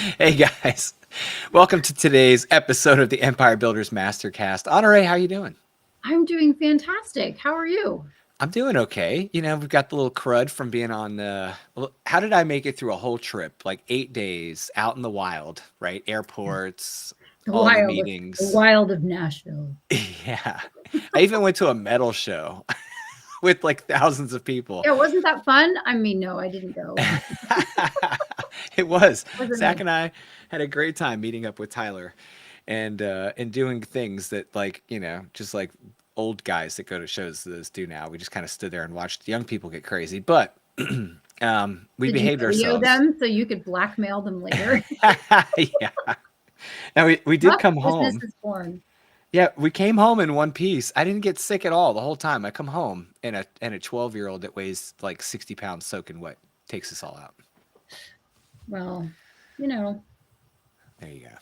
Hey guys, welcome to today's episode of the Empire Builders MasterCast. Honore, how you doing? I'm doing fantastic. How are you? I'm doing okay. We've got the little crud from being on. How did I make it through a whole trip? Like 8 days out in the wild, right? Airports, The all the wild of the meetings. wild of Nashville. Yeah, I even went to a metal show with like thousands of people. Yeah, wasn't that fun? I mean, no, I didn't go. It was. Wasn't Zach it? and I had a great time meeting up with Tyler and doing things that just like old guys that go to shows those do now. We just kind of stood there and watched young people get crazy, but we Did you behaved video ourselves. them so you could blackmail them later? Yeah. Now we did Well, come business home. is born. Yeah, we came home in one piece. I didn't get sick at all the whole time. I come home and a 12-year-old that weighs like 60 pounds soaking wet takes us all out. Well, you know, There you go.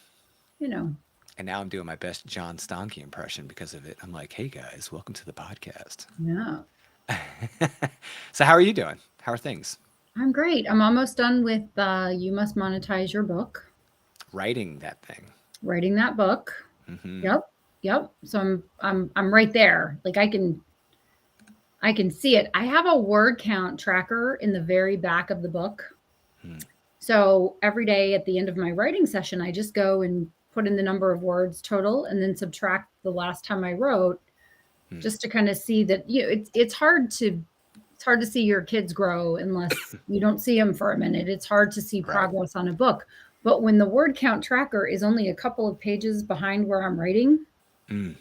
you know. And now I'm doing my best John Stonke impression because of it. I'm like, hey guys, welcome to the podcast. Yeah. So, how are you doing? How are things? I'm great. I'm almost done with You Must Monetize Your Book, Writing that thing. writing that book. Hmm. Yep. Yep. So I'm right there. Like I can see it. I have a word count tracker in the very back of the book. Hmm. So every day at the end of my writing session, I just go and put in the number of words total and then subtract the last time I wrote, Hmm. just to kind of see that it's hard to see your kids grow unless you don't see them for a minute. It's hard to see Right. progress on a book. But when the word count tracker is only a couple of pages behind where I'm writing, Mm.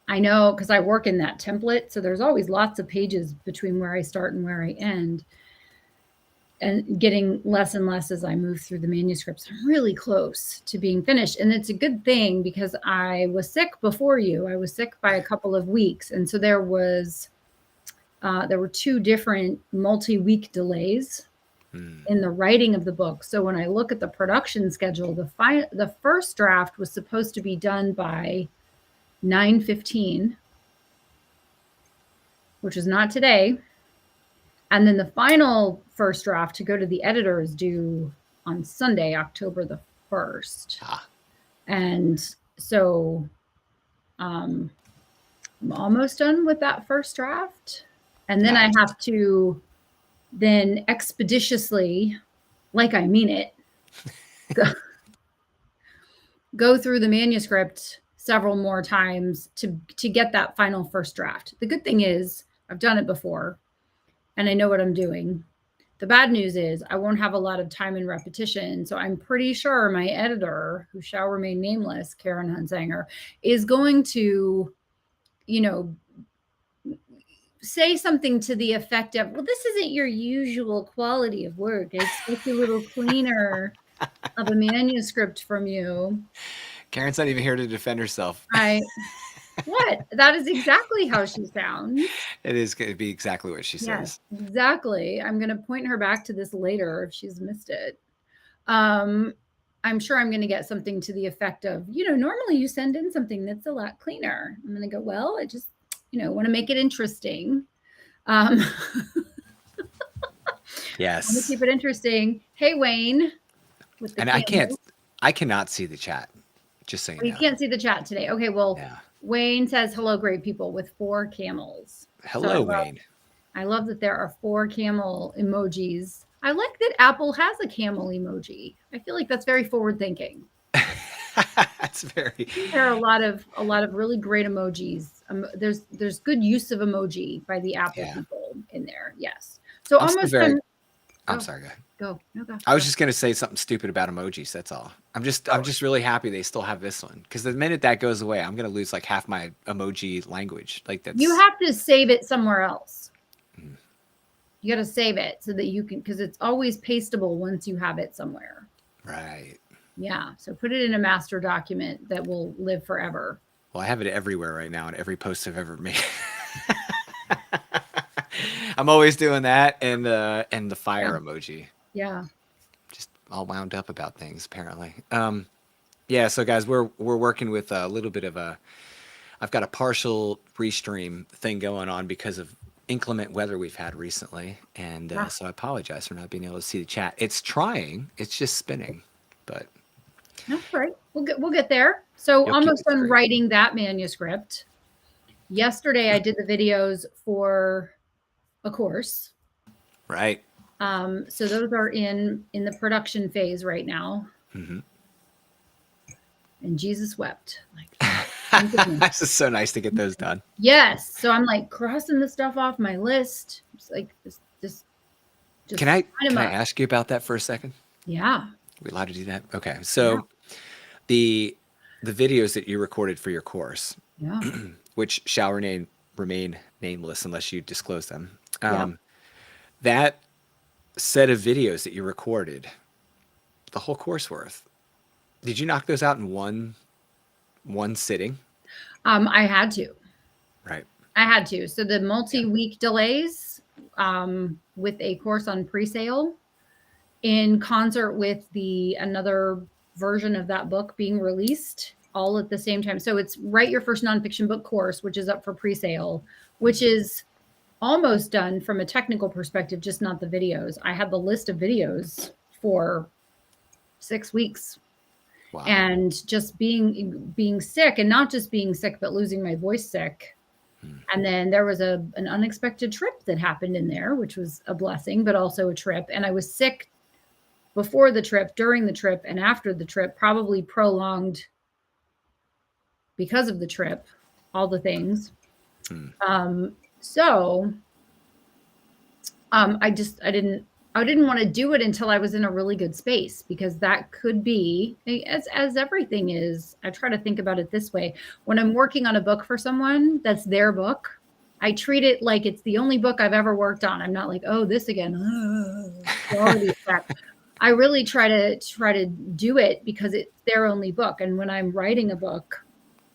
I know because I work in that template. So there's always lots of pages between where I start and where I end, and getting less and less as I move through the manuscripts. I'm really close to being finished. And it's a good thing because I was sick before you. I was sick by a couple of weeks. And so there were two different multi-week delays Mm. in the writing of the book. So when I look at the production schedule, the first draft was supposed to be done by 9:15, which is not today. And then the final first draft to go to the editor is due on Sunday, October the 1st. Ah. And so I'm almost done with that first draft. And then I Nice. have to then expeditiously, like I mean it, go, go through the manuscript several more times to get that final first draft. The good thing is I've done it before and I know what I'm doing. The bad news is I won't have a lot of time and repetition. So I'm pretty sure my editor, who shall remain nameless, Karen Hunsanger, is going to, you know, say something to the effect of, well, this isn't your usual quality of work. I expect a little cleaner of a manuscript from you. Karen's not even here to defend herself. I What? That is exactly how she sounds. It is going to be exactly what she Yes, says. exactly. I'm going to point her back to this later if she's missed it. Um, I'm sure I'm going to get something to the effect of, normally you send in something that's a lot cleaner. I'm going to go, well, I just, want to make it interesting. Want to Yes. keep it interesting. Hey, Wayne, with the And camels. I cannot see the chat, just so you Oh, you know. can't see the chat today. Okay, well, Yeah. Wayne says hello, great people, with 4 camels. So Hello, Wayne. I love that there are 4 camel emojis. I like that Apple has a camel emoji. I feel like that's very forward thinking. That's very. There are a lot of really great emojis. There's good use of emoji by the Apple Yeah. people in there. Yes. So I'm still almost very. done. I'm Go, sorry, go ahead. go, no, go, I go. was just gonna say something stupid about emojis. That's all. I'm Oh, just really happy they still have this one because the minute that goes away, I'm gonna lose like half my emoji language. Like you that's. have to save it somewhere else. Mm. You got to save it so that you can, because it's always pastable once you have it somewhere. Right. Yeah. So put it in a master document that will live forever. Well, I have it everywhere right now in every post I've ever made. I'm always doing that and the Yeah. fire emoji. Yeah. Just all wound up about things apparently. Yeah, so guys, we're working with a little bit of a I've got a partial restream thing going on because of inclement weather we've had recently, and so I apologize for not being able to see the chat. It's trying, it's just spinning, but that's right. We'll get there. So you'll keep almost it done straight. writing that manuscript. Yesterday I did the videos for a course. Right. So those are in the production phase right now. Mm-hmm. And Jesus wept. This is so nice to get those done. Yes. So I'm like crossing the stuff off my list. It's like just Can I ask you about that for a second? Yeah. Are we allowed to do that? Okay. So the videos that you recorded for your course, which shall remain nameless unless you disclose them. That set of videos that you recorded, the whole course worth, did you knock those out in one sitting? I had to. Right. I had to. So the multi-week delays with a course on pre-sale in concert with another version of that book being released all at the same time. So it's Write Your First Nonfiction Book course, which is up for pre-sale, which is almost done from a technical perspective, just not the videos. I had the list of videos for 6 weeks. Wow. And just being sick, and not just being sick, but losing my voice sick. And then there was an unexpected trip that happened in there, which was a blessing, but also a trip. And I was sick before the trip, during the trip, and after the trip, probably prolonged because of the trip, all the things. I didn't want to do it until I was in a really good space, because that could be, as everything is, I try to think about it this way. When I'm working on a book for someone, that's their book, I treat it like it's the only book I've ever worked on. I'm not like, oh, this again. I really try to do it because it's their only book. And when I'm writing a book,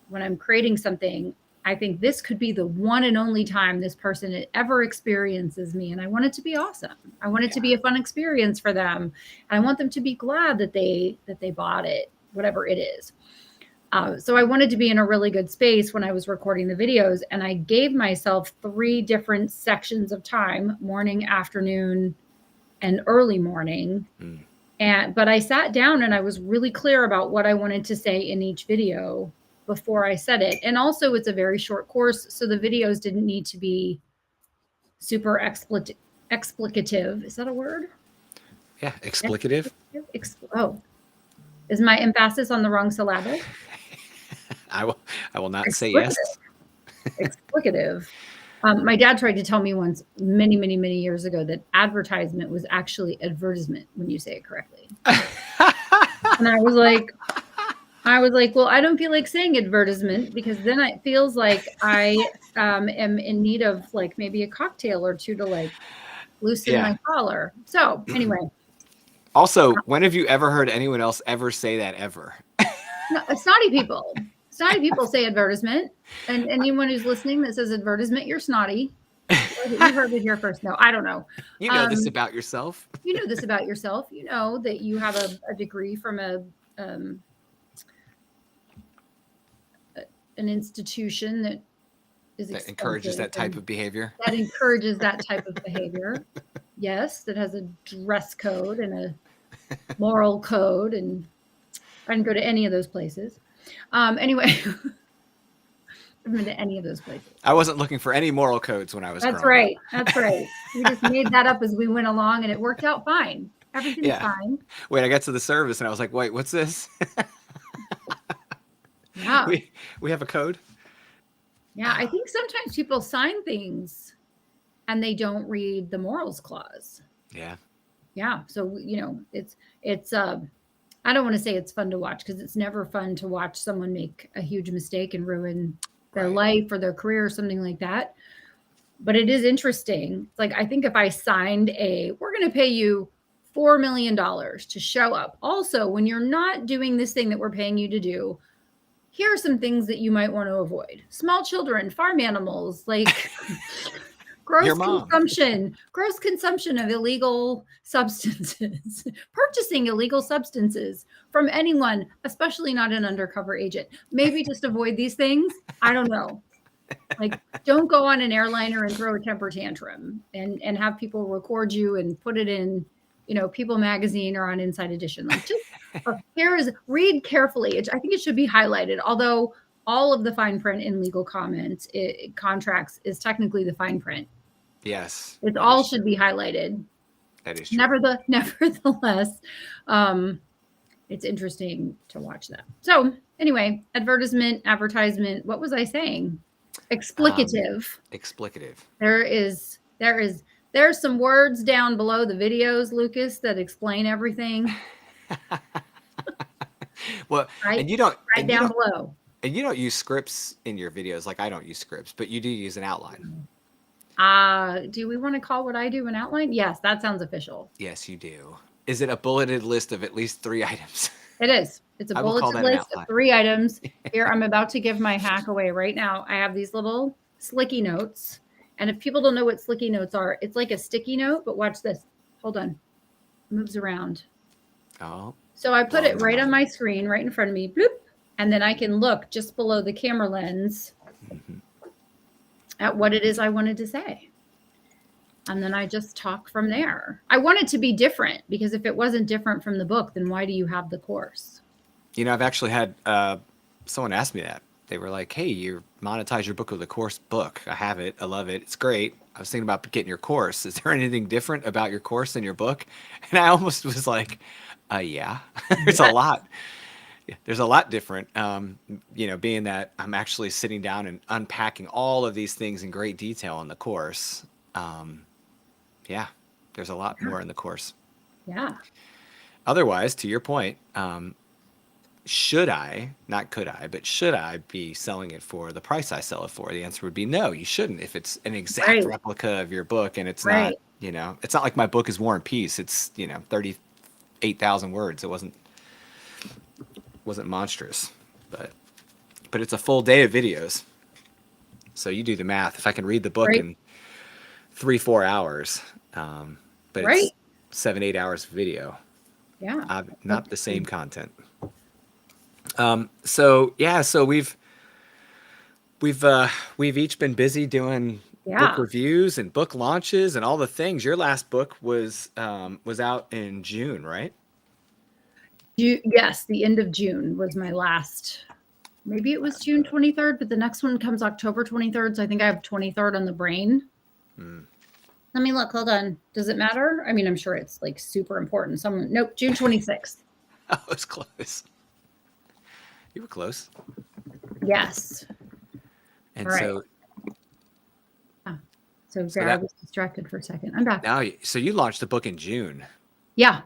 when I'm creating something, I think this could be the one and only time this person ever experiences me. And I want it to be awesome. I want it to be a fun experience for them. And I want them to be glad that they bought it, whatever it is. So I wanted to be in a really good space when I was recording the videos. And I gave myself 3 different sections of time: morning, afternoon, and early morning. But I sat down and I was really clear about what I wanted to say in each video before I said it. And also, it's a very short course, so the videos didn't need to be super explicative. Is that a word? Yeah, explicative. Is my emphasis on the wrong syllable? I will not say yes. Explicative. My dad tried to tell me once, many years ago, that advertisement was actually advertisement when you say it correctly. And I was like, well, I don't feel like saying advertisement, because then it feels like I am in need of like maybe a cocktail or two to like loosen my collar. So anyway. Also, when have you ever heard anyone else ever say that ever? No, snotty people. Snotty people say advertisement. And anyone who's listening that says advertisement, you're snotty. You heard it here first. No, I don't know. You know this about yourself. You know this about yourself. You know that you have a degree from an institution that encourages that type of behavior. That encourages that type of behavior. Yes, that has a dress code and a moral code, and I didn't go to any of those places. Anyway, I've been to any of those places. I wasn't looking for any moral codes when I was That's right. That's right. We just made that up as we went along, and it worked out fine. Everything's fine. Wait, I got to the service and I was like, wait, what's this? Yeah. We have a code? Yeah, I think sometimes people sign things and they don't read the morals clause. Yeah. Yeah. So, it's I don't want to say it's fun to watch, because it's never fun to watch someone make a huge mistake and ruin their life or their career or something like that. But it is interesting. It's like, I think if I signed we're going to pay you $4 million to show up. Also, when you're not doing this thing that we're paying you to do, here are some things that you might want to avoid: small children, farm animals, like gross consumption of illegal substances, purchasing illegal substances from anyone, especially not an undercover agent. Maybe just avoid these things. I don't know. Like, don't go on an airliner and throw a temper tantrum and have people record you and put it in, People Magazine or on Inside Edition. Like, just read carefully. I think it should be highlighted. Although all of the fine print in legal comments, contracts is technically the fine print. Yes, It all should be highlighted. that is true. Nevertheless, it's interesting to watch that. So anyway, advertisement. What was I saying? Explicative. Explicative. There's some words down below the videos, Lucas, that explain everything. Well, right, and you don't right down below. And you don't use scripts in your videos. Like I don't use scripts, but you do use an outline. Do we want to call what I do an outline? Yes, that sounds official. Yes, you do. Is it a bulleted list of at least 3 items? It is. It's a bulleted list of 3 items. Here, I'm about to give my hack away right now. I have these little slicky notes. And if people don't know what slicky notes are, it's like a sticky note, but watch this. Hold on. It moves around. Oh. So I put it right on my screen, right in front of me. Bloop. And then I can look just below the camera lens at what it is I wanted to say. And then I just talk from there. I want it to be different because if it wasn't different from the book, then why do you have the course? I've actually had someone ask me that. They were like, hey, you monetize your book with a course book. I have it. I love it. It's great. I was thinking about getting your course. Is there anything different about your course than your book? And I almost was like, yeah, there's a lot. There's a lot different, being that I'm actually sitting down and unpacking all of these things in great detail in the course. Yeah, there's a lot more in the course. Yeah. Otherwise, to your point, should I, not could I, but should I be selling it for the price I sell it for? The answer would be no, you shouldn't. If it's an exact replica of your book and it's not, it's not like my book is War and Peace. It's, 38,000 words. It wasn't monstrous, but it's a full day of videos. So you do the math. If I can read the book in 3-4 hours, but it's 7-8 hours of video. Yeah. Not the same content. So we've each been busy doing book reviews and book launches and all the things. Your last book was out in June, right? Yes, the end of June was my last. Maybe it was June 23rd, but the next one comes October 23rd. So I think I have 23rd on the brain. Let me look. Hold on. Does it matter? I mean, I'm sure it's like super important. Nope, June 26th. I was close. You were close. Yes. And I was distracted for a second. I'm back. Now, so you launched the book in June. Yeah.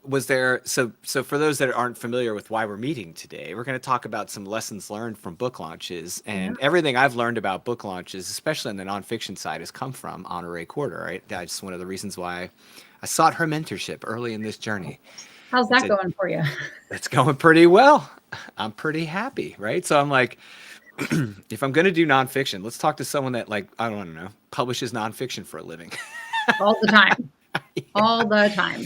Was there, so for those that aren't familiar with why we're meeting today, we're going to talk about some lessons learned from book launches. And everything I've learned about book launches, especially on the nonfiction side, has come from Honoré Corder, right? That's one of the reasons why I sought her mentorship early in this journey. How's that going for you? It's going pretty well. I'm pretty happy, right? So I'm like, if I'm going to do nonfiction, let's talk to someone that, like, I don't know, publishes nonfiction for a living. All the time. All the time.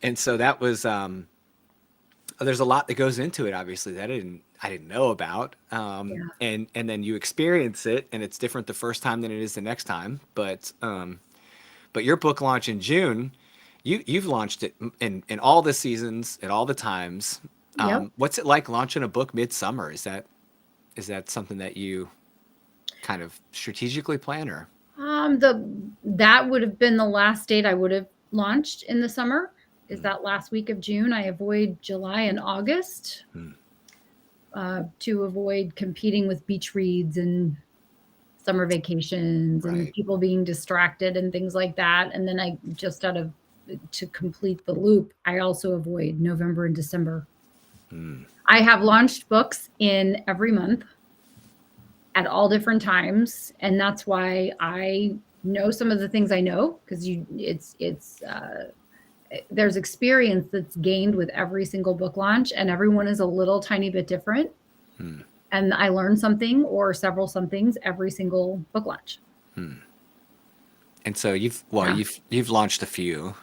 And so that was, there's a lot that goes into it, obviously, that I didn't know about. And then you experience it and it's different the first time than it is the next time. But your book launch in June, you've launched it in all the seasons at all the times. What's it like launching a book midsummer? Is that something that you kind of strategically plan, or? That would have been the last date I would have launched in the summer. Is that last week of June. I avoid July and August to avoid competing with beach reads and summer vacations and people being distracted and things like that. And then I just to complete the loop, I also avoid November and December. I have launched books in every month at all different times. And that's why I know some of the things I know, because there's experience that's gained with every single book launch, and everyone is a little tiny bit different. And I learn something or several somethings every single book launch. And so you've launched a few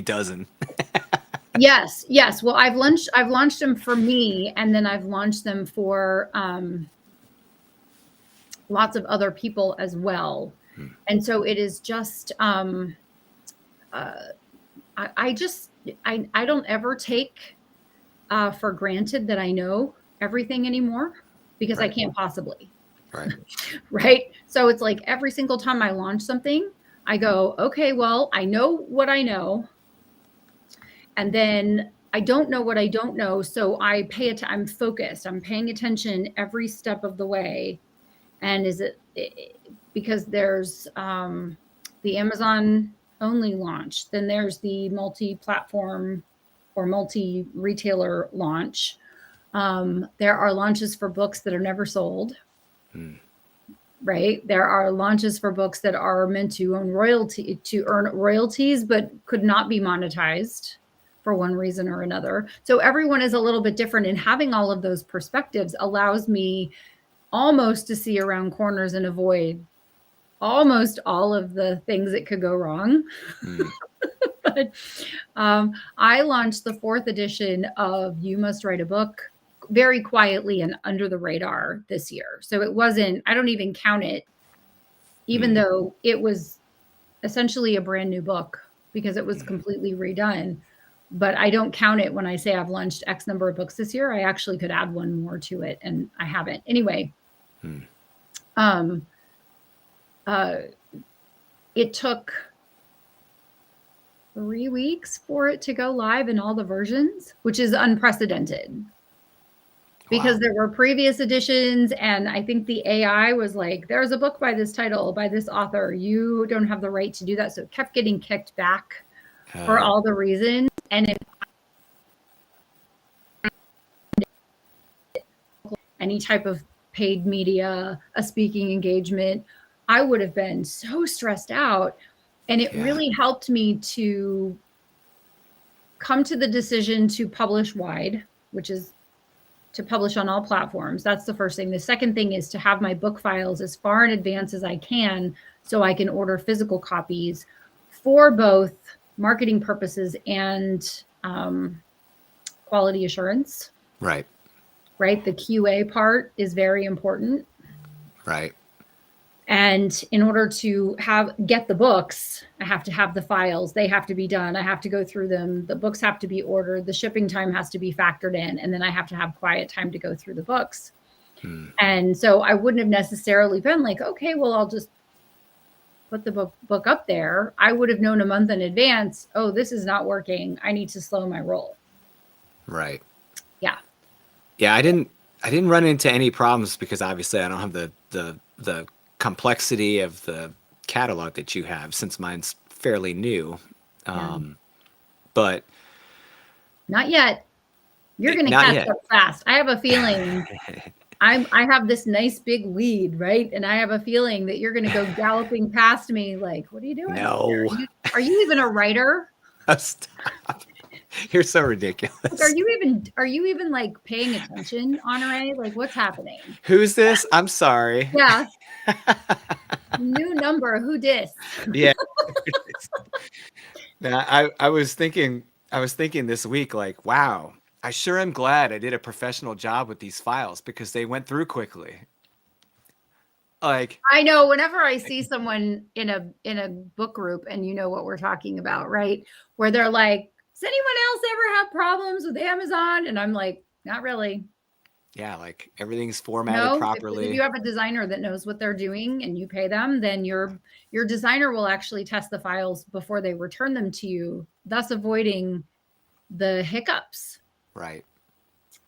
dozen. Yes, yes. Well, I've launched them for me, and then I've launched them for lots of other people as well. And so it is just I just I don't ever take for granted that I know everything anymore, because I Right. can't possibly. Right. Right? So it's like every single time I launch something, I go, okay, well, I know what I know. And then I don't know what I don't know. So I pay it, I'm focused. I'm paying attention every step of the way. And is it because there's the Amazon only launch, then there's the multi-platform or multi-retailer launch. There are launches for books that are never sold. Right? There are launches for books that are meant to earn royalties, but could not be monetized for one reason or another. So everyone is a little bit different, and having all of those perspectives allows me almost to see around corners and avoid almost all of the things that could go wrong. But I launched the 4th edition of You Must Write a Book very quietly and under the radar this year. So it wasn't, I don't even count it, even though it was essentially a brand new book because it was completely redone. But I don't count it when I say I've launched X number of books this year. I actually could add one more to it, and I haven't. Anyway, it took 3 weeks for it to go live in all the versions, which is unprecedented. Because there were previous editions, and I think the AI was like, there's a book by this title, by this author. You don't have the right to do that. So it kept getting kicked back for all the reasons. And any type of paid media, a speaking engagement, I would have been so stressed out. And it really helped me to come to the decision to publish wide, which is to publish on all platforms. That's the first thing. The second thing is to have my book files as far in advance as I can so I can order physical copies for both marketing purposes and quality assurance. Right. Right. The QA part is very important. Right. And in order to get the books, I have to have the files. They have to be done. I have to go through them. The books have to be ordered. The shipping time has to be factored in. And then I have to have quiet time to go through the books. And so I wouldn't have necessarily been like, okay, well, I'll just put the book up there. I would have known a month in advance, oh, this is not working. I need to slow my roll. Right. Yeah. Yeah. I didn't run into any problems because obviously I don't have the complexity of the catalog that you have, since mine's fairly new. But not yet. You're going to catch up fast. I have a feeling I have this nice big lead, right? And I have a feeling that you're going to go galloping past me like, what are you doing? No. Are you even a writer? Stop. You're so ridiculous. Like, are you even like paying attention, Honore? Like, what's happening? Who's this? I'm sorry. Yeah. New number. Who dis? Yeah. Now, I was thinking this week, like, wow, I sure am glad I did a professional job with these files because they went through quickly. Like, I know whenever I see someone in a book group, and you know what we're talking about, right? Where they're like, does anyone else ever have problems with Amazon? And I'm like, not really. Yeah, like everything's formatted properly. If you have a designer that knows what they're doing and you pay them, then your designer will actually test the files before they return them to you, thus avoiding the hiccups. Right.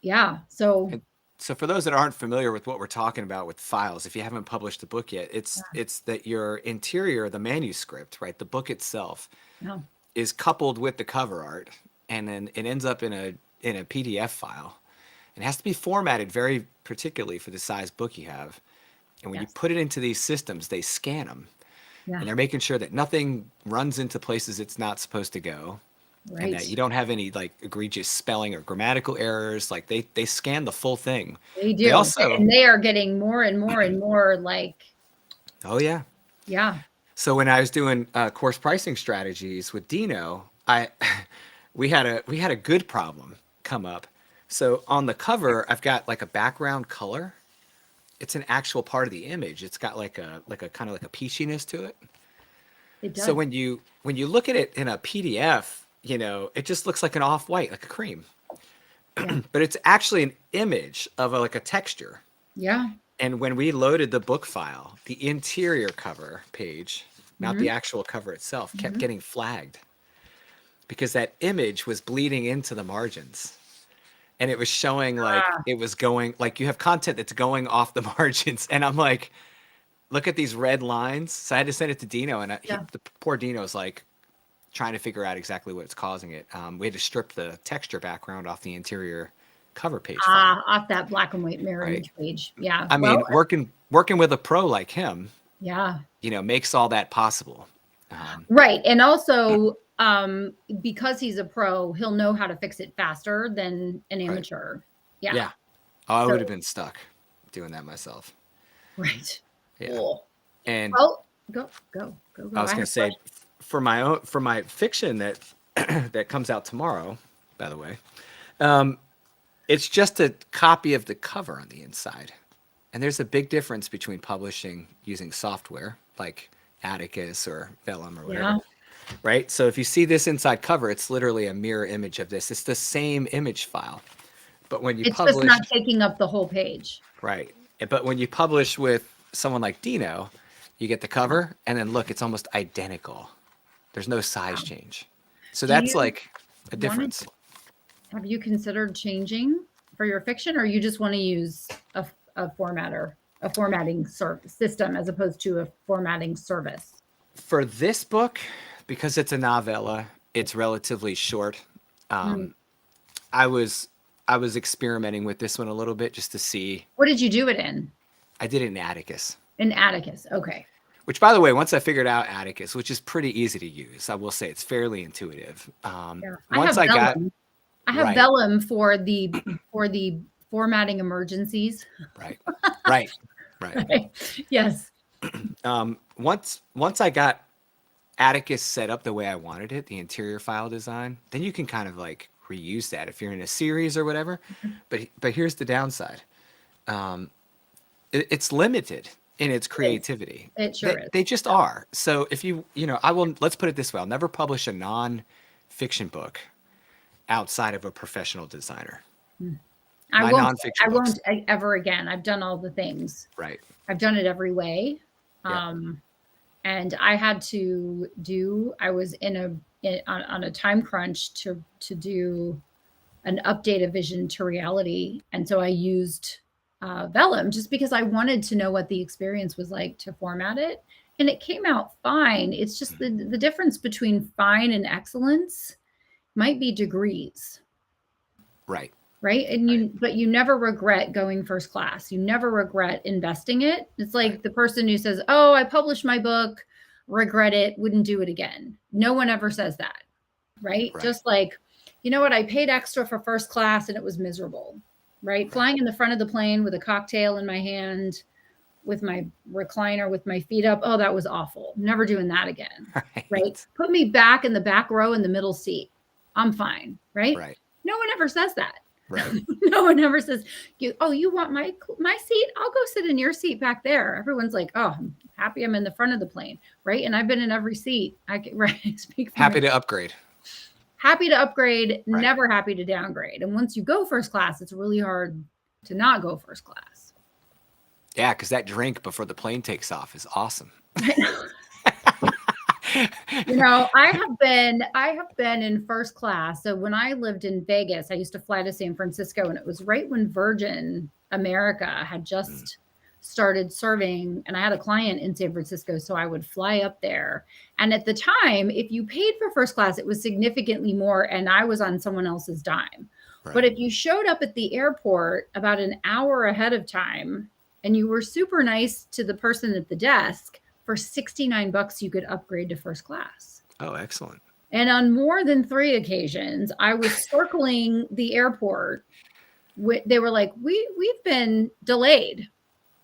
Yeah. So for those that aren't familiar with what we're talking about with files, if you haven't published the book yet, it's that your interior, the manuscript, right, the book itself, is coupled with the cover art, and then it ends up in a PDF file. It has to be formatted very particularly for the size book you have. And when you put it into these systems, they scan them. Yeah. And they're making sure that nothing runs into places it's not supposed to go. Right. And that you don't have any like egregious spelling or grammatical errors. Like they scan the full thing. They do. And they are getting more and more and more like. Oh, yeah. Yeah. So when I was doing course pricing strategies with Dino, we had a good problem come up. So on the cover, I've got like a background color. It's an actual part of the image. It's got like a kind of like a peachiness to it. It So does. when you look at it in a PDF, it just looks like an off-white, like a cream. Yeah. But it's actually an image of like a texture. Yeah. And when we loaded the book file, the interior cover page, not Hmm. the actual cover itself, kept Hmm. getting flagged because that image was bleeding into the margins. And it was showing like Ah, it was going, like you have content that's going off the margins. And I'm like, look at these red lines. So I had to send it to Dino, and yeah. the poor Dino's like trying to figure out exactly what's causing it. We had to strip the texture background off the interior cover page file, Off that black and white mirror right? image page. Yeah. I Well, mean, working with a pro like him, yeah. makes all that possible. Um, Right. And also, because he's a pro, he'll know how to fix it faster than an right. amateur. Yeah. Yeah. Oh, I So, would have been stuck doing that myself. right. Yeah. Cool. And Well, I go. was I going have to a say question. for my fiction that that comes out tomorrow, by the way, it's just a copy of the cover on the inside. And there's a big difference between publishing using software like Atticus or Vellum or Yeah. whatever, right? So if you see this inside cover, it's literally a mirror image of this. It's the same image file. But when you It's just publish, not taking up the whole page. right? But when you publish with someone like Dino, you get the Yeah. cover and then look, it's almost identical. There's no size Wow. change. So Do that's you like a want to, difference. have you considered changing for your fiction, or you just want to use a formatter, a formatting system as opposed to a formatting service? For this book, because it's a novella, it's relatively short. Mm. I was I was experimenting with this one a little bit just to see. What did you do it in? I did it in Atticus, In Atticus. Okay. which, by the way, once I figured out Atticus, which is pretty easy to use, I will say it's fairly intuitive. Yeah. I have Once I got vellum. I have right, vellum for the formatting emergencies. right, right, right. Right. Yes. Once I got Atticus set up the way I wanted it, the interior file design, then you can kind of like reuse that if you're in a series or whatever. But here's the downside. It's limited in its It is. creativity. It They, sure is. they just are. So if I will, let's put it this way. I'll never publish a non-fiction book outside of a professional designer. I My won't. nonfiction I books. won't ever again. I've done all the things. Right. I've done it every way. Yeah. And I had to do. I was on a time crunch to do an update of vision to reality, and so I used vellum just because I wanted to know what the experience was like to format it, and it came out fine. It's just the difference between fine and excellence might be degrees. Right. Right. And Right. but you never regret going first class. You never regret investing it. It's Right. like the person who says, oh, I published my book, regret it, wouldn't do it again. No one ever says that. Right. Right. Just like, you know what, I paid extra for first class and it was miserable. Right. Right. Flying in the front of the plane with a cocktail in my hand, with my recliner, with my feet up. Oh, that was awful. Never doing that again. Right. Right. Put me back in the back row in the middle seat. I'm fine. Right. Right. No one ever says that. Right. No one ever says, you want my seat? I'll go sit in your seat back there. Everyone's like, oh, I'm happy I'm in the front of the plane, right? And I've been in every seat. I can right, speak for Happy me. to upgrade. Happy to upgrade, Right. never happy to downgrade. And once you go first class, it's really hard to not go first class. Yeah, because that drink before the plane takes off is awesome. I have been in first class. So when I lived in Vegas, I used to fly to San Francisco, and it was right when Virgin America had just started serving, and I had a client in San Francisco, so I would fly up there. And at the time, if you paid for first class, it was significantly more, and I was on someone else's dime. Right. But if you showed up at the airport about an hour ahead of time and you were super nice to the person at the desk, for $69, you could upgrade to first class. Oh, excellent. And on more than 3 occasions, I was circling the airport. They were like, we've been delayed.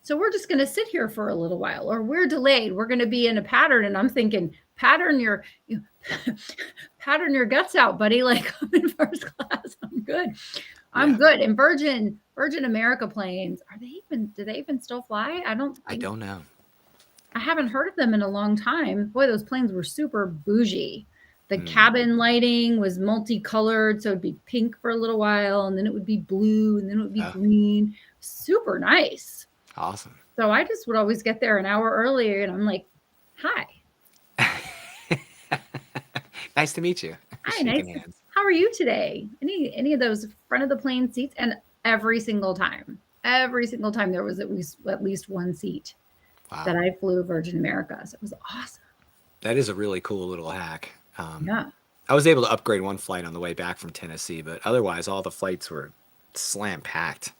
So we're just going to sit here for a little while, or we're delayed. We're going to be in a pattern. And I'm thinking, pattern pattern your guts out, buddy. Like, I'm in first class. I'm good. I'm Yeah. good. And Virgin America planes, do they even still fly? I don't know. I haven't heard of them in a long time. Boy, those planes were super bougie. The cabin lighting was multicolored, so it'd be pink for a little while, and then it would be blue, and then it would be green. Super nice. Awesome. So I just would always get there an hour earlier, and I'm like, "Hi, Nice to meet you." hi, nice. Hands. How are you today? Any of those front of the plane seats?" And every single time there was at least one seat that I flew Virgin America. So it was awesome. That is a really cool little hack. Yeah. I was able to upgrade one flight on the way back from Tennessee, but otherwise all the flights were slam packed.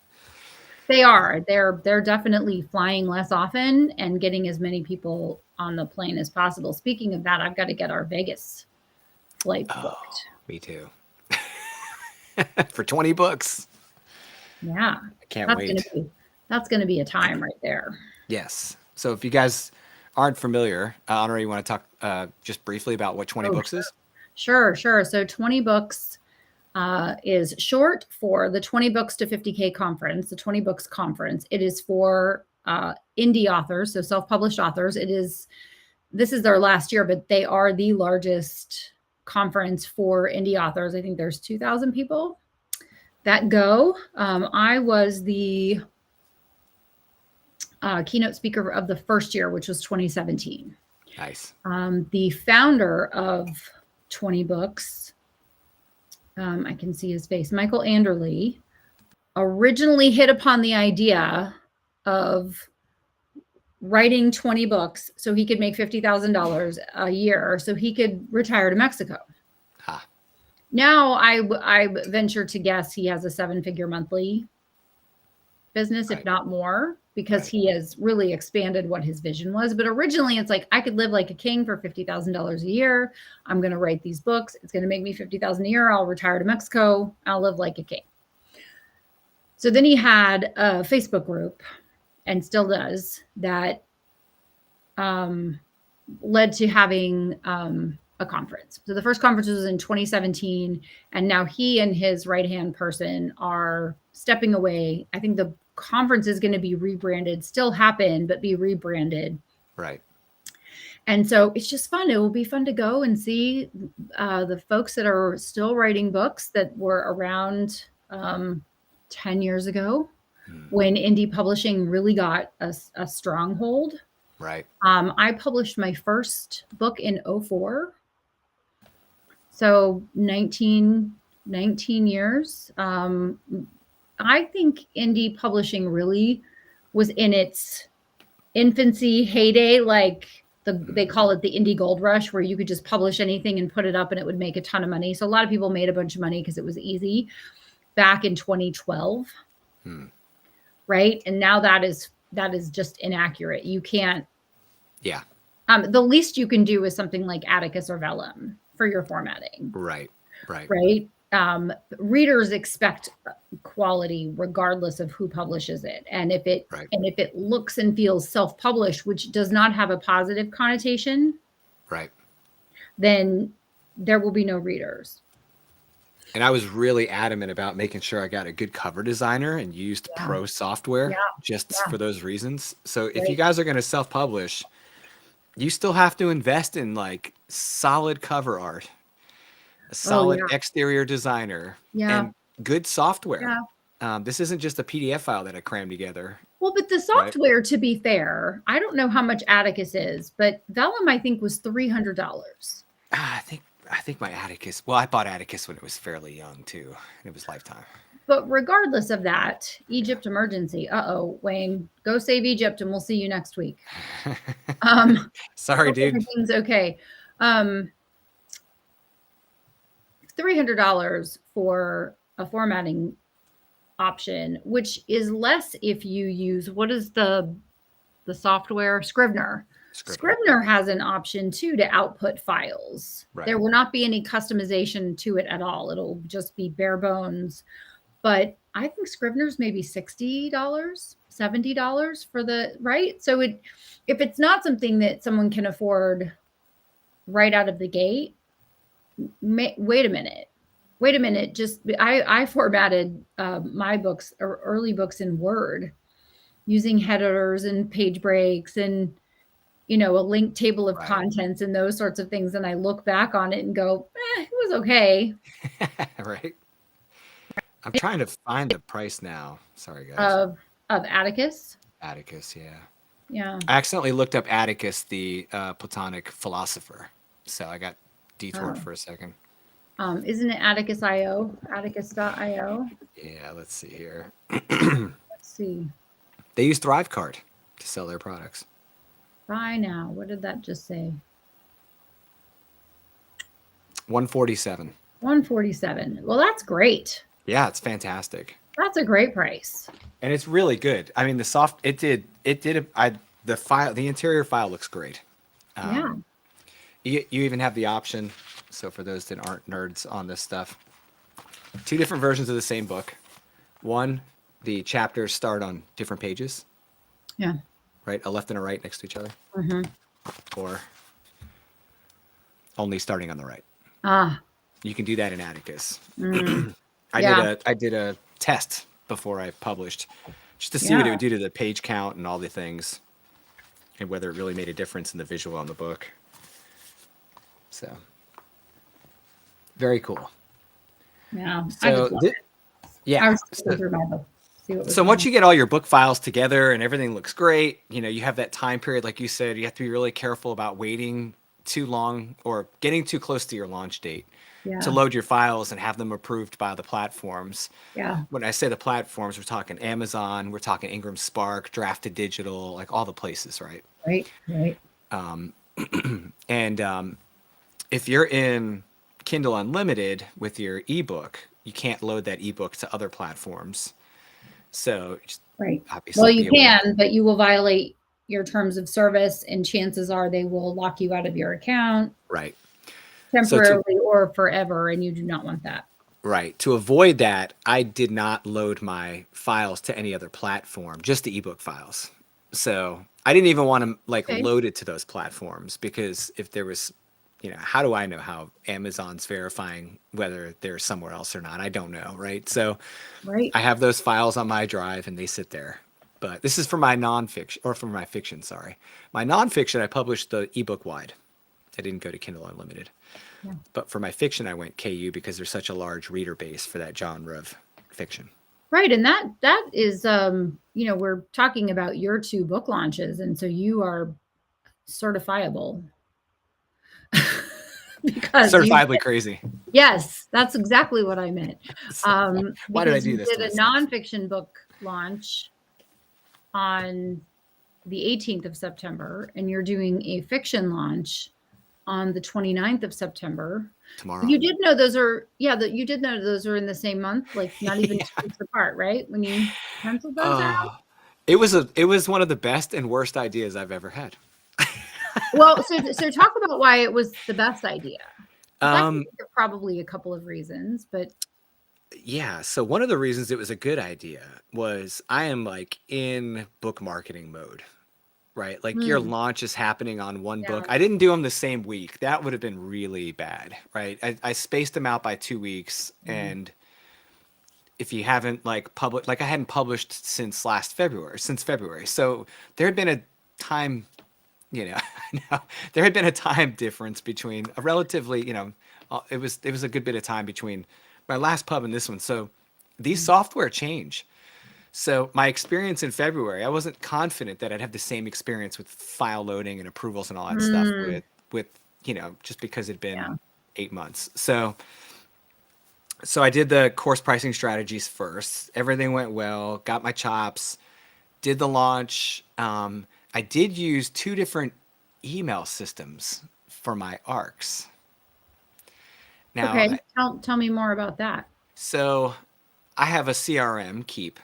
They are. They're definitely flying less often and getting as many people on the plane as possible. Speaking of that, I've got to get our Vegas flight booked. Me too. For $20. Yeah. I can't wait. That's going to be a time right there. Yes. So if you guys aren't familiar, Honor, you want to talk just briefly about what 20 books is? Sure. So 20 books is short for the 20 books to 50K conference, the 20 books conference. It is for indie authors, so self-published authors. This is their last year, but they are the largest conference for indie authors. I think there's 2,000 people that go. I was the keynote speaker of the first year, which was 2017. Nice. The founder of 20 books, I can see his face, Michael Anderle, originally hit upon the idea of writing 20 books so he could make $50,000 a year so he could retire to Mexico. Now I venture to guess he has a 7-figure monthly business, if not more, because he has really expanded what his vision was. But originally it's like, I could live like a king for $50,000 a year. I'm going to write these books. It's going to make me $50,000 a year. I'll retire to Mexico. I'll live like a king. So then he had a Facebook group, and still does, that led to having a conference. So the first conference was in 2017, and now he and his right-hand person are stepping away. I think the conference is going to be rebranded, still happen, but be rebranded. Right. And so it's just fun. It will be fun to go and see the folks that are still writing books that were around 10 years ago when indie publishing really got a stronghold. Right. I published my first book in 2004. So 19 years. I think indie publishing really was in its infancy, heyday, like they call it the indie gold rush, where you could just publish anything and put it up and it would make a ton of money. So a lot of people made a bunch of money because it was easy back in 2012. Right. And now that is just inaccurate. You can't. Yeah. The least you can do is something like Atticus or Vellum for your formatting. Right. Readers expect quality regardless of who publishes it. And if it looks and feels self-published, which does not have a positive connotation, then there will be no readers. And I was really adamant about making sure I got a good cover designer and used pro software for those reasons. So if you guys are going to self-publish, you still have to invest in like solid cover art, a solid exterior designer, and good software. This isn't just a PDF file that I crammed together. Well, but the software, to be fair, I don't know how much Atticus is, but Vellum, I think, was $300. I think my Atticus, well, I bought Atticus when it was fairly young too. It was lifetime. But regardless of that, Egypt emergency. Wayne, go save Egypt and we'll see you next week. Sorry, dude. Everything's okay. $300 for a formatting option, which is less if you use, what is the software? Scrivener. Scrivener has an option too to output files. There will not be any customization to it at all. It'll just be bare bones. But I think Scrivener's maybe $60, $70 for the, right? So if it's not something that someone can afford right out of the gate, wait a minute. Wait a minute. Just I formatted my books or early books in Word using headers and page breaks and a link table of Right. contents and those sorts of things. And I look back on it and go, it was okay. Right. I'm trying to find the price now. Sorry, guys. Of Atticus. Atticus, yeah. Yeah. I accidentally looked up Atticus, the Platonic philosopher. So I got detoured Oh. for a second. Isn't it Atticus.io? Atticus.io? Yeah, let's see here. Let's see. They use ThriveCard to sell their products. Buy now. What did that just say? 147. 147. Well, that's great. Yeah, it's fantastic. That's a great price. And it's really good. I mean, the interior file looks great. Yeah. You even have the option. So for those that aren't nerds on this stuff, 2 different versions of the same book. One, the chapters start on different pages, Yeah. right? A left and a right next to each other, Mm-hmm. or only starting on the right. Ah. You can do that in Atticus. Mm, I yeah. did a test before I published, just to see what it Yeah. would do to the page count and all the things, and whether it really made a difference in the visual on the book. So, very cool. Yeah. I So, just love it. I yeah. was looking through my book. See what was So going once on. you get all your book files together and everything looks great, you have that time period, like you said, you have to be really careful about waiting too long or getting too close to your launch date to Yeah. load your files and have them approved by the platforms. Yeah. When I say the platforms, we're talking Amazon, we're talking Ingram Spark, Drafted Digital, like all the places, right? Right. Right. And if you're in Kindle Unlimited with your ebook, you can't load that ebook to other platforms. So just Right. Well, obviously you be aware. can, but you will violate your terms of service, and chances are they will lock you out of your account Right. So temporarily or forever, and you do not want that. to avoid that, I did not load my files to any other platform, just the ebook files. So I didn't even want to Okay. load it to those platforms, because if there was, how do I know how Amazon's verifying whether they're somewhere else or not? I don't know, right? So Right. I have those files on my drive and they sit there. But this is for my nonfiction, or for my fiction, sorry. My nonfiction, I published the ebook wide. I didn't go to Kindle Unlimited. Yeah. But for my fiction, I went KU because there's such a large reader base for that genre of fiction. Right. And that is we're talking about your 2 book launches, and so you are certifiable. Because you Certifiably crazy. yes, that's exactly what I meant. Why did I Because do you this did to a myself? nonfiction book launch on the 18th of September, and you're doing a fiction launch on the 29th of September. Tomorrow. You did know those are that you did know those are in the same month, like not even 2 Yeah. weeks apart, right? When you penciled those out? Oh, it was one of the best and worst ideas I've ever had. Well, so talk about why it was the best idea. Because I can Um, think of probably a couple of reasons, but yeah, so one of the reasons it was a good idea was I am in book marketing mode, right? Like your mm, launch is happening on one book. yeah, I didn't do them the same week. That would have been really bad, right? I spaced them out by 2 weeks. yeah. And if you haven't published, I hadn't published since February. So there had been a time, no, there had been a time difference between a relatively, it was a good bit of time between my last pub and this one. So these Mm, software change. So my experience in February, I wasn't confident that I'd have the same experience with file loading and approvals and all that stuff mm, with just because it'd yeah. been 8 months. So I did the course pricing strategies first. Everything went well, got my chops, did the launch. I did use 2 different email systems for my ARCs. Now, Okay. Tell me more about that. so I have a CRM, Keep,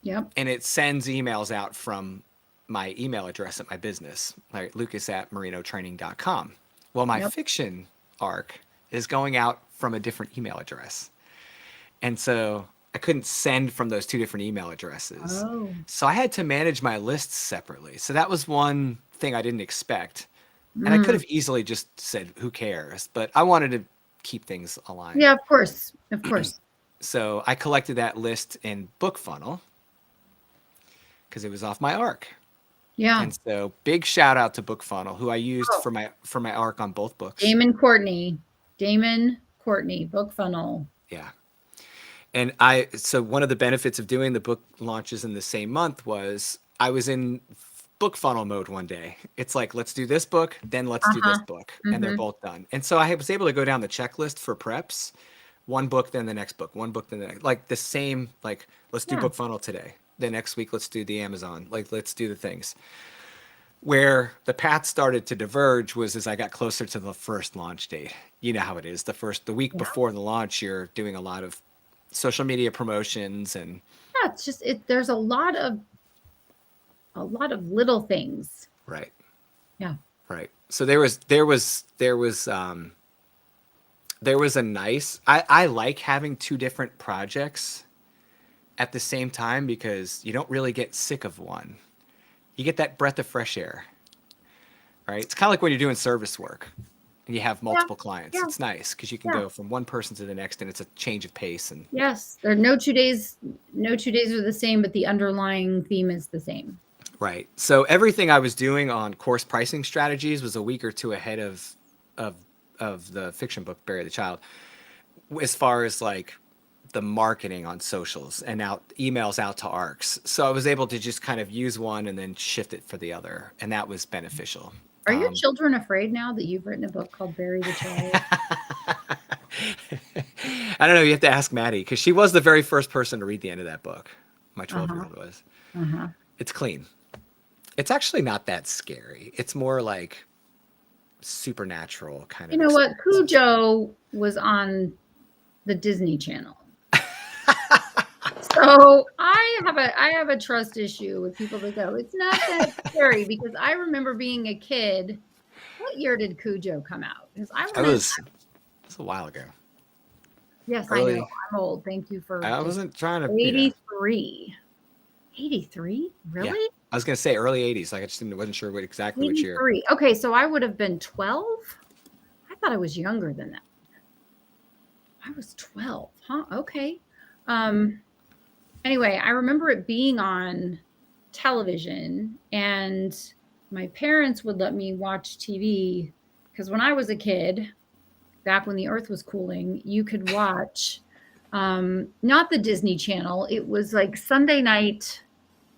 Yep. and it sends emails out from my email address at my business, like lucas@marinotraining.com. Well, my Yep. fiction ARC is going out from a different email address. And so I couldn't send from those 2 different email addresses. Oh. So I had to manage my lists separately. So that was one thing I didn't expect. And I could Mm, have easily just said, who cares? But I wanted to keep things aligned. Yeah, of course. Of course. So I collected that list in BookFunnel because it was off my arc. Yeah. And so big shout out to BookFunnel, who I used Oh, for my arc on both books. Damon Courtney. Damon Courtney, Book Funnel. Yeah. And so one of the benefits of doing the book launches in the same month was I was in book funnel mode one day. It's like, let's do this book, then let's do Uh-huh. this book. And they're Mm-hmm. both done. And so I was able to go down the checklist for preps, one book, then the next book, one book, then the next, like the same, like, let's do Yeah. book funnel today. The next week, let's do the Amazon. Like, let's do the things. Where the path started to diverge was as I got closer to the first launch date. You know how it is. The week Yeah. before the launch, you're doing a lot of social media promotions and Yeah, it's just there's a lot of little things. right, Yeah. right. So there was a nice I like having two different projects at the same time because you don't really get sick of one. You get that breath of fresh air. Right? It's kind of like when you're doing service work and you have Yeah. multiple clients. Yeah. It's nice because you can Yeah. go from one person to the next and it's a change of pace and Yes. There are no 2 days are the same, but the underlying theme is the same. right. So everything I was doing on course pricing strategies was a week or two ahead of of the fiction book Bury the Child, as far as like the marketing on socials and out emails out to arcs. So I was able to just kind of use one and then shift it for the other, and that was beneficial. Are your children afraid now that you've written a book called Bury the Child? I don't know. You have to ask Maddie because she was the very first person to read the end of that book. My 12-year-old was. Uh-huh. It's clean. It's actually not that scary. It's more like supernatural kind of. You know what? Cujo was on the Disney Channel. So I have a trust issue with people that go, it's not that scary, because I remember being a kid. What year did Cujo come out? Because I It remember. was a while ago. Yes, early. I know. I'm old. Thank you for. I wasn't trying to. 83. 83? Really? Yeah. I was gonna say early '80s. Like I just wasn't sure exactly which year. 83. Okay, so I would have been 12. I thought I was younger than that. I was 12, huh? Okay. Anyway, I remember it being on television, and my parents would let me watch TV because when I was a kid, back when the earth was cooling, you could watch not the Disney Channel. It was like Sunday night.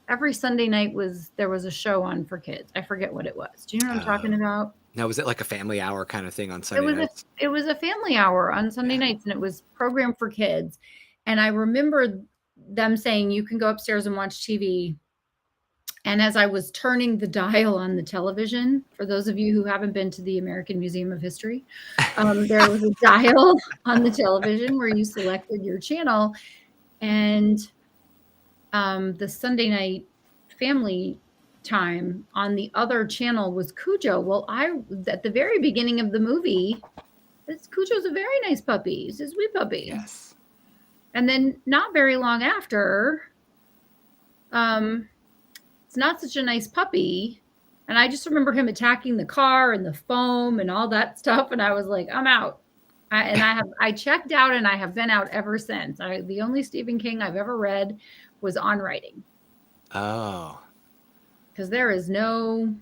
Every Sunday night there was a show on for kids. I forget what it was. Do you know what I'm talking about? No, was it like a family hour kind of thing on Sunday nights? It was a family hour on Sunday nights, and it was programmed for kids. And I remember them saying, you can go upstairs and watch TV. And as I was turning the dial on the television, for those of you who haven't been to the American Museum of History, there was a dial on the television where you selected your channel. And the Sunday night family time on the other channel was Cujo. Well, at the very beginning of the movie, Cujo's a very nice puppy. He's a sweet puppy. Yes. And then not very long after, it's not such a nice puppy. And I just remember him attacking the car and the foam and all that stuff. And I was like, I'm out. I checked out, and I have been out ever since. The only Stephen King I've ever read was On Writing. Oh. Because there's nothing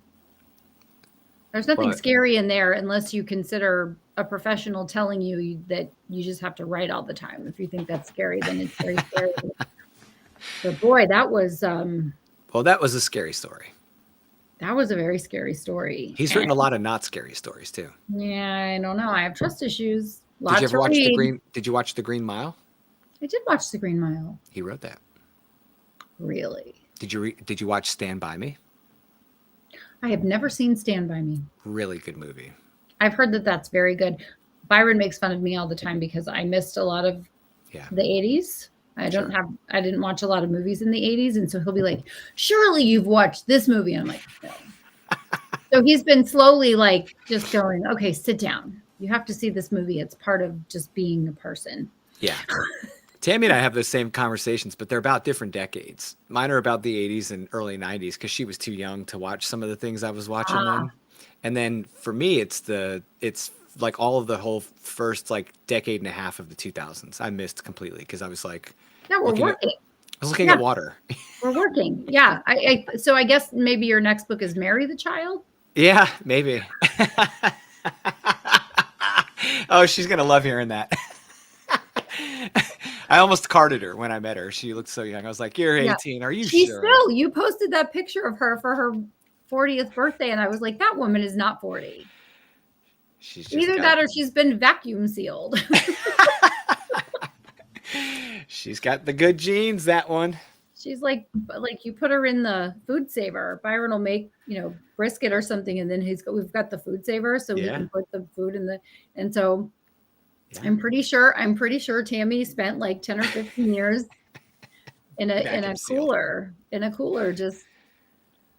scary in there unless you consider a professional telling you that you just have to write all the time. If you think that's scary, then it's very scary. But boy, that was well, that was a scary story. That was a very scary story. He's written a lot of not scary stories too. Yeah, I don't know. I have trust issues. Did you ever watch Did you watch The Green Mile? I did watch The Green Mile. He wrote that. Really? Did you watch Stand By Me? I have never seen Stand By Me. Really good movie. I've heard that that's very good. Byron makes fun of me all the time because I missed a lot of the 80s. I didn't watch a lot of movies in the 80s. And so he'll be like, surely you've watched this movie. And I'm like, no. So he's been slowly like just going, okay, sit down. You have to see this movie. It's part of just being a person. Yeah. Tammy and I have those same conversations, but they're about different decades. Mine are about the 80s and early 90s because she was too young to watch some of the things I was watching then. And then for me, it's like all of the whole first like decade and a half of the 2000s. I missed completely because I was like Yeah, we're looking at working. I was looking Yeah, at water. we're working. Yeah. So I guess maybe your next book is Marry the Child. Yeah, maybe. Oh, she's gonna love hearing that. I almost carded her when I met her. She looked so young. I was like, "You're Yeah. 18. Are you She's sure?" still, you posted that picture of her for her 40th birthday. And I was like, that woman is not 40. She's just Either got that or she's been vacuum sealed. she's got the good genes, that one. She's like you put her in the food saver. Byron will make, brisket or something. And then we've got the food saver so he Yeah. can put the food in and so Yeah. I'm pretty sure Tammy spent like 10 or 15 years in Vacuum a sealed. cooler, just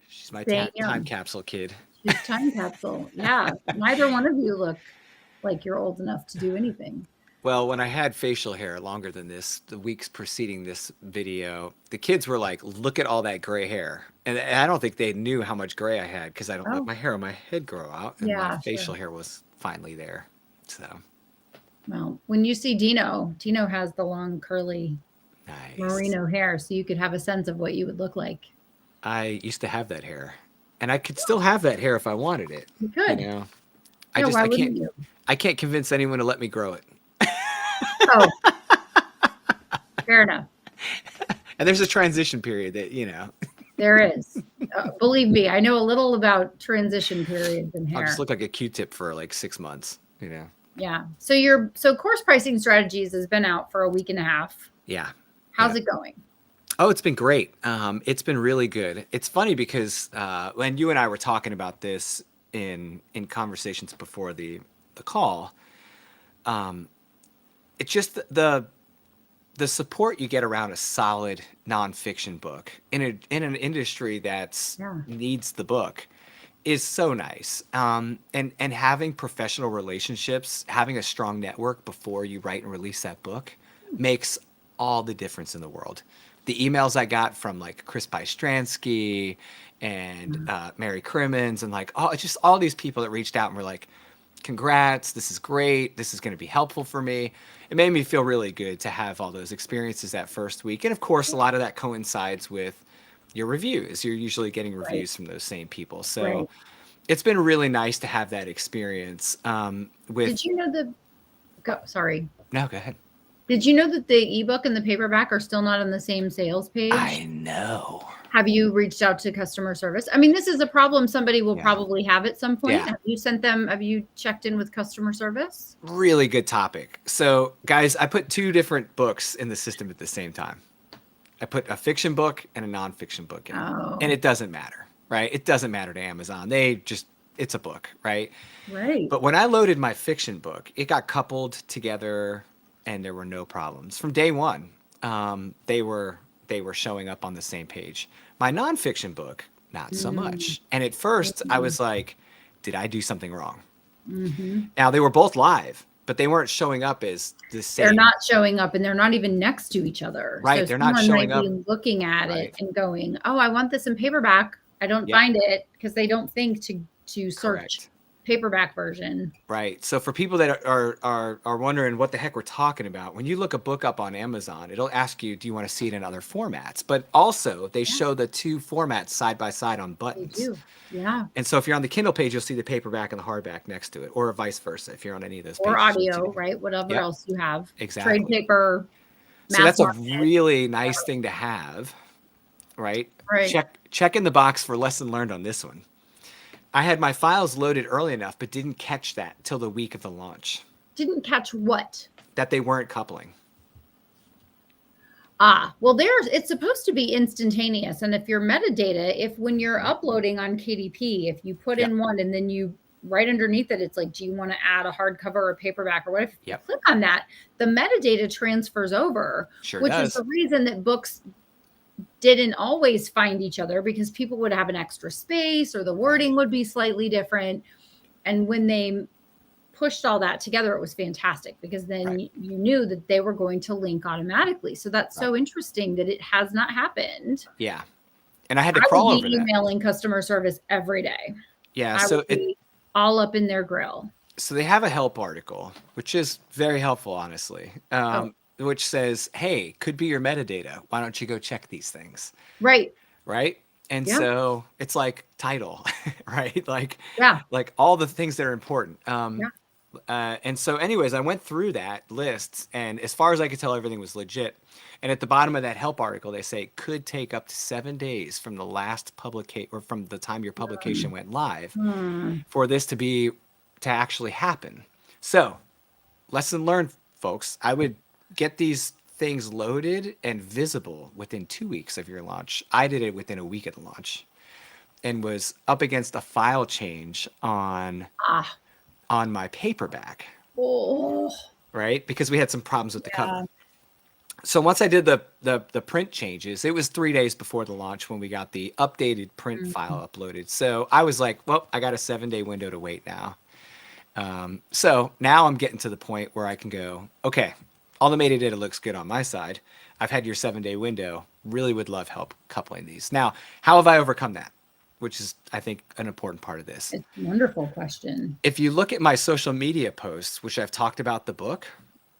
She's my staying time young. capsule kid. She's time capsule. Yeah. Neither one of you look like you're old enough to do anything. Well, when I had facial hair longer than this, the weeks preceding this video, the kids were like, "Look at all that gray hair," and I don't think they knew how much gray I had because I don't let Oh, my hair on my head grow out, and my yeah, facial sure. hair was finally there. So Well, when you see Dino has the long curly nice. merino hair, so you could have a sense of what you would look like. I used to have that hair, and I could still have that hair if I wanted it. You You could. know, Yeah, why I can't wouldn't you? convince anyone to let me grow it. Oh, fair enough. And there's a transition period that There is. Believe me, I know a little about transition periods in I'll just hair. look like a Q-tip for like 6 months. Yeah. So course pricing strategies has been out for a week and a half. Yeah. How's Yeah. it going? Oh, it's been great. It's been really good. It's funny because when you and I were talking about this in conversations before the call, it's just the support you get around a solid nonfiction book in an industry that's Yeah. needs the book is so nice. And having professional relationships, having a strong network before you write and release that book makes all the difference in the world. The emails I got from like Chris Bystransky and Mary Crimmins and like just all these people that reached out and were like, "Congrats, this is great. This is going to be helpful for me." It made me feel really good to have all those experiences that first week. And of course, a lot of that coincides with your reviews. You're usually getting Right. reviews from those same people. Right. So it's been really nice to have that experience Did with. you know sorry. No, go ahead. Did you know that the ebook and the paperback are still not on the same sales page? I know. Have you reached out to customer service? I mean, this is a problem somebody will Yeah. probably have at some point. Yeah. Have you checked in with customer service? Really good topic. So, guys, I put two different books in the system at the same time. I put a fiction book and a nonfiction book in. Oh. And it doesn't matter, right? It doesn't matter to Amazon. It's a book, right? Right. But when I loaded my fiction book, it got coupled together and there were no problems. From day one, they were showing up on the same page. My nonfiction book, not so much. And at first, I was like, did I do something wrong? Mm-hmm. Now, they were both live, but they weren't showing up as the same. They're not showing up and they're not even next to each other. Right, So they're not someone showing might up. be looking at Right. it and going, "Oh, I want this in paperback. I don't Yep. find it," because they don't think to search Correct. paperback version. Right. So for people that are wondering what the heck we're talking about, when you look a book up on Amazon, it'll ask you, do you want to see it in other formats? But also they show the two formats side by side on They buttons. do. Yeah. And so if you're on the Kindle page, you'll see the paperback and the hardback next to it, or vice versa. If you're on any of those Or pages, you'll audio, see- right? Whatever Yep. else you have. Trade Exactly. paper, So mass that's a market. really nice thing to have, right? Right. Check in the box for lesson learned on this one. I had my files loaded early enough, but didn't catch that till the week of the launch, Didn't catch what? that they weren't coupling. Well, it's supposed to be instantaneous. And if your metadata, if when you're uploading on KDP, if you put in one and then you right underneath it, it's like, do you want to add a hardcover or a paperback or what? If you click on that, the metadata transfers over, Sure which does. is the reason that books didn't always find each other, because people would have an extra space or the wording would be slightly different. And when they pushed all that together, it was fantastic, because then you knew that they were going to link automatically. So that's so interesting that it has not happened. Yeah. And I had to I crawl would over be that. emailing customer service every day. Yeah. I So would be all up in their grill. So they have a help article, which is very helpful, honestly, Oh, which says, "Hey, could be your metadata. Why don't you go check these things?" right. Right? And Yeah. so it's like title, right? Yeah. Like all the things that are important. Yeah. And so, anyways, I went through that list, and as far as I could tell, everything was legit. And at the bottom of that help article, they say it could take up to 7 days from the last publication or from the time your publication went live Hmm. for this to actually happen. So, lesson learned, folks. I would get these things loaded and visible within 2 weeks of your launch. I did it within a week of the launch and was up against a file change Ah. on my paperback, Oh. right? Because we had some problems with the Yeah. cover. So once I did the print changes, it was 3 days before the launch when we got the updated print Mm. file uploaded. So I was like, well, I got a 7 day window to wait now. So now I'm getting to the point where I can go, okay, all the metadata looks good on my side. I've had your 7 day window. Really would love help coupling these. Now, how have I overcome that? Which is, I think, an important part of this. It's a wonderful question. If you look at my social media posts, which I've talked about the book,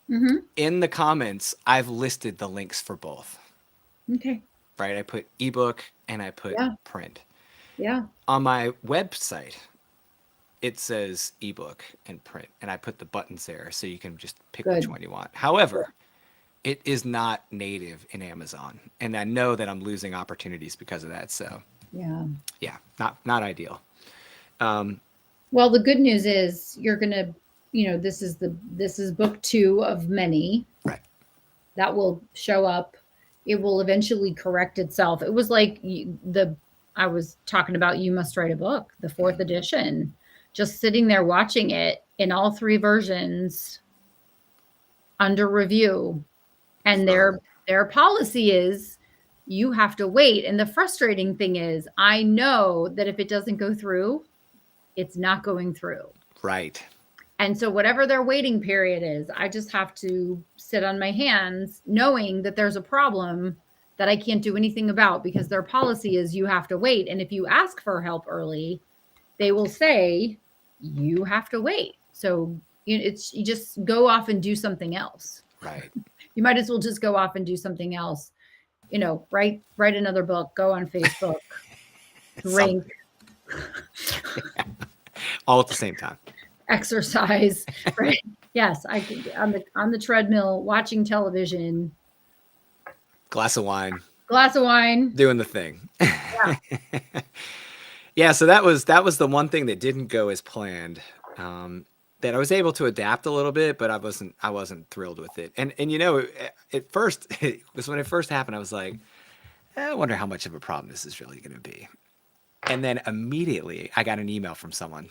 Hmm. in the comments, I've listed the links for both, Okay. right? I put ebook and I put Yeah. print. Yeah. On my website, it says ebook and print, and I put the buttons there so you can just pick which Good. one you want. However, it is not native in Amazon, and I know that I'm losing opportunities because of that. So, Yeah. yeah, not ideal. Well, the good news is you're gonna, this is book two of many Right. that will show up. It will eventually correct itself. It was like I was talking about You Must Write a Book, the fourth edition, just sitting there watching it in all three versions under review. And For their policy is you have to wait. And the frustrating thing is I know that if it doesn't go through, it's not going through. right. And so, whatever their waiting period is, I just have to sit on my hands knowing that there's a problem that I can't do anything about because their policy is you have to wait. And if you ask for help early, they will say you have to wait. So, you just go off and do something else. Right. You might as well just go off and do something else. Write another book, go on Facebook, drink, Something all at the same time. exercise, right? Yes, I could on the treadmill, watching television, Glass of wine, glass of wine. doing the thing. Yeah. Yeah, so that was the one thing that didn't go as planned. That I was able to adapt a little bit, but I wasn't thrilled with it. And at first it was when it first happened, I was like, I wonder how much of a problem this is really going to be. And then immediately I got an email from someone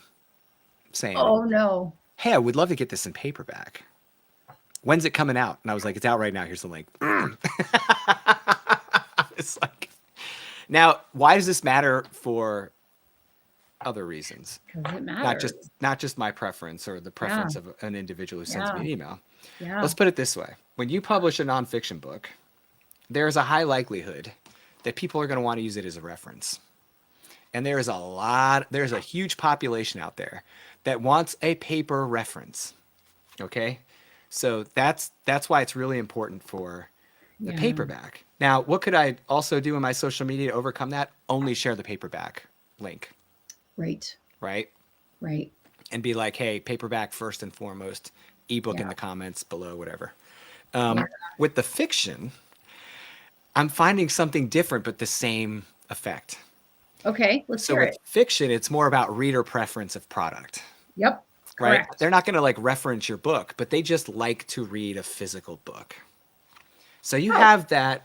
saying, Oh no. "Hey, I would love to get this in paperback. When's it coming out?" And I was like, "It's out right now. Here's the link." It's like, now, why does this matter for other reasons? Because it Not matters. just my preference or the Yeah. preference of an individual who sends me Yeah. an email. Yeah. Let's put it this way. When you publish a nonfiction book, there's a high likelihood that people are going to want to use it as a reference. And there's a huge population out there that wants a paper reference. Okay? So that's why it's really important for the Yeah. paperback. Now, what could I also do in my social media to overcome that? Only share the paperback link, Right. right? Right. And be like, hey, paperback first and foremost, ebook in Yeah. the comments below, whatever. Yeah. With the fiction, I'm finding something different, but the same effect. Okay. Let's So hear with it. fiction, it's more about reader preference of product, Yep. right? Correct. They're not going to like reference your book, but they just like to read a physical book. So you Oh, have that,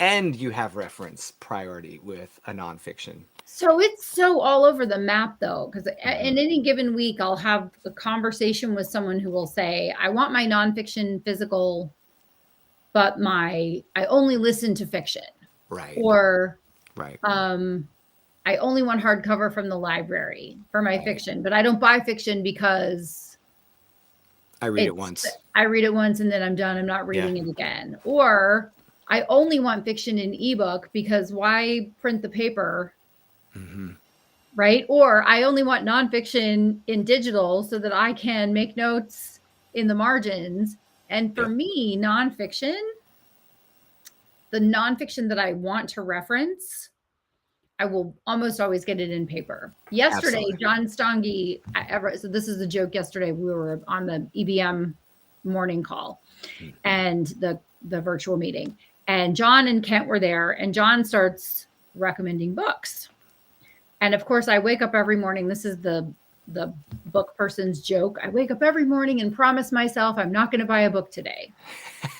and you have reference priority with a nonfiction. so it's so all over the map though, because in Hmm. any given week, I'll have a conversation with someone who will say, I want my nonfiction physical, but I only listen to fiction. Right, Or right, I only want hardcover from the library for my right. fiction, but I don't buy fiction because I read it it's once. I read it once and then I'm done. I'm not Yeah. reading it again. Or I only want fiction in ebook because why print the paper? Hmm. right? Or I only want nonfiction in digital so that I can make notes in the margins. And for me, the nonfiction that I want to reference, I will almost always get it in paper. Yesterday, Absolutely. John Stange, so this is a joke. Yesterday, we were on the EBM morning call and the virtual meeting, and John and Kent were there, and John starts recommending books. And of course, I wake up every morning. This is the book person's joke. I wake up every morning and promise myself I'm not going to buy a book today.